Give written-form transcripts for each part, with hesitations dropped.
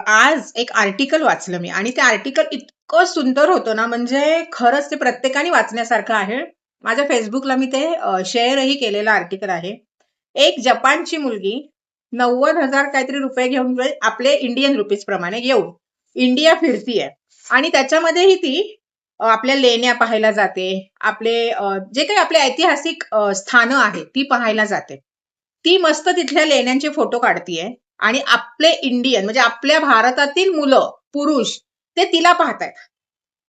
आज एक आर्टिकल वाचलं मी आणि ते आर्टिकल इतकं सुंदर होतं ना, म्हणजे खरंच ते प्रत्येकाने वाचण्यासारखं आहे. माझ्या Facebookला मी ते शेअरही केलेलं आर्टिकल आहे. एक जपानची मुलगी 90,000 काहीतरी रुपये घेऊन आपले इंडियन रुपीज प्रमाणे घेऊन इंडिया फिरतीये आणि त्याच्यामध्येही ती आपल्या लेण्या पाहायला जाते. आपले जे काही आपले ऐतिहासिक स्थानं आहेत ती पाहायला जाते. ती मस्त तिथल्या लेण्यांचे फोटो काढतीये आणि आपले इंडियन म्हणजे आपल्या भारतातील मुलं, पुरुष ते तिला पाहतायत.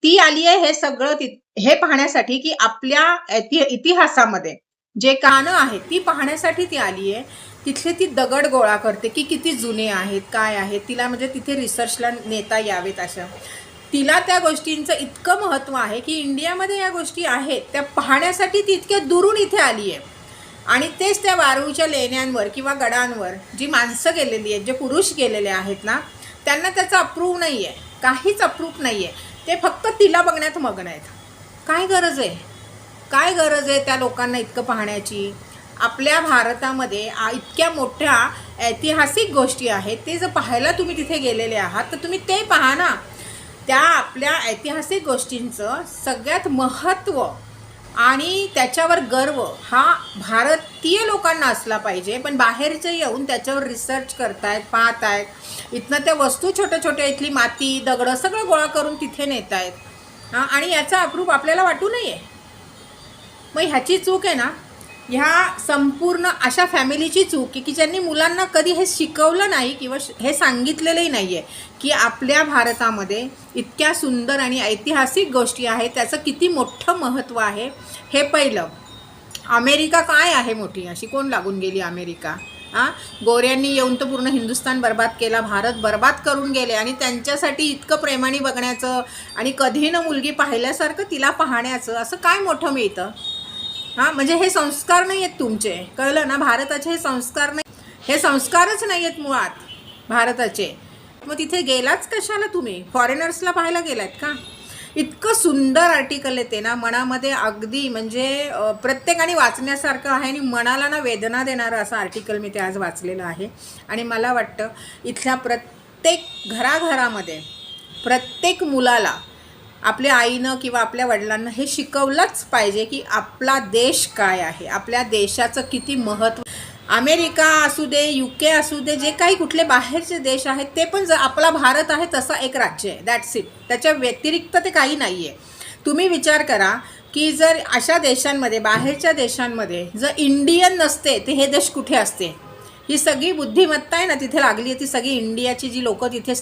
ती आली आहे हे सगळं हे पाहण्यासाठी की आपल्या इतिहासामध्ये जे कानं आहेत ती पाहण्यासाठी ती आली आहे. तिथले ती दगड गोळा करते की किती जुने आहेत, काय आहेत. तिला म्हणजे तिथे रिसर्चला नेता यावेत अशा. तिला त्या गोष्टींचं इतकं महत्त्व आहे की इंडियामध्ये या गोष्टी आहेत त्या पाहण्यासाठी ती इतक्या दुरून इथे आली आहे. आणि तेच त्या वारूच्या लेण्यांवर किंवा गडांवर जी माणसं गेलेली आहेत, जे पुरुष गेलेले आहेत ना, त्यांना त्याचा अप्रूव नाही आहे, काहीच अप्रूव नाही आहे. ते फक्त तिला बघण्यात मग्न आहेत. काय गरज आहे, काय गरज आहे त्या लोकांना इतकं पाहण्याची? आपल्या भारतामध्ये इतक्या मोठ्या ऐतिहासिक गोष्टी आहेत, ते जर पाहायला तुम्ही तिथे गेलेले आहात तर तुम्ही ते पहा ना. त्या आपल्या ऐतिहासिक गोष्टींचं सगळ्यात महत्त्व आणि त्याच्यावर गर्व हा भारतीय लोकांना असला पाहिजे. पण बाहेरचे येऊन त्याच्यावर रिसर्च करतायत, पाहतायत. इथनं त्या वस्तू छोट्या छोट्या इथली माती दगडं सगळं गोळा करून तिथे नेत आहेत. हां, आणि याचा अप्रूप आपल्याला वाटू नये. मग ह्याची चूक आहे ना, ह्या संपूर्ण अशा फॅमिलीची चूक की ज्यांनी मुलांना कधी हे शिकवलं नाही किंवा हे सांगितलेलंही नाही आहे की आपल्या भारतामध्ये इतक्या सुंदर आणि ऐतिहासिक गोष्टी आहेत, त्याचं किती मोठं महत्त्व आहे. हे पहिलं. अमेरिका काय आहे मोठी, अशी कोण लागून गेली अमेरिका? हां, गोऱ्यांनी येऊन तर पूर्ण हिंदुस्थान बर्बाद केला, भारत बर्बाद करून गेले आणि त्यांच्यासाठी इतकं प्रेमाने बघण्याचं आणि कधी न मुलगी पाहिल्यासारखं तिला पाहण्याचं असं काय मोठं मिळतं? हां, म्हणजे हे संस्कार नाही आहेत तुमचे, कळलं ना? भारताचे हे संस्कार नाही, हे संस्कारच नाही आहेत मुळात भारताचे. मग तिथे गेलाच कशाला तुम्ही? फॉरेनर्सला पाहायला गेलात का? इतकं सुंदर आर्टिकल येते ना, मनामध्ये अगदी म्हणजे प्रत्येकाने वाचण्यासारखं आहे आणि मनाला ना वेदना देणारं असं आर्टिकल मी ते आज वाचलेलं आहे. आणि मला वाटतं इथल्या प्रत्येक घराघरामध्ये प्रत्येक मुलाला आपल्या आईनं किंवा आपल्या वडिलांना हे शिकवलंच पाहिजे की आपला देश काय आहे, आपल्या देशाचं किती महत्त्व. अमेरिका असू दे, UK असू दे, जे काही कुठले बाहेरचे देश आहेत ते पण आपला भारत आहे तसा एक राज्य आहे, दॅट्स इट. त्याच्या व्यतिरिक्त ते काही नाही आहे. तुम्ही विचार करा की जर अशा देशांमध्ये, बाहेरच्या देशांमध्ये जर इंडियन नसते तर हे देश कुठे असते? ही सगळी बुद्धिमत्ता आहे ना तिथे लागली आहे, ती सगळी इंडियाची जी लोकं तिथे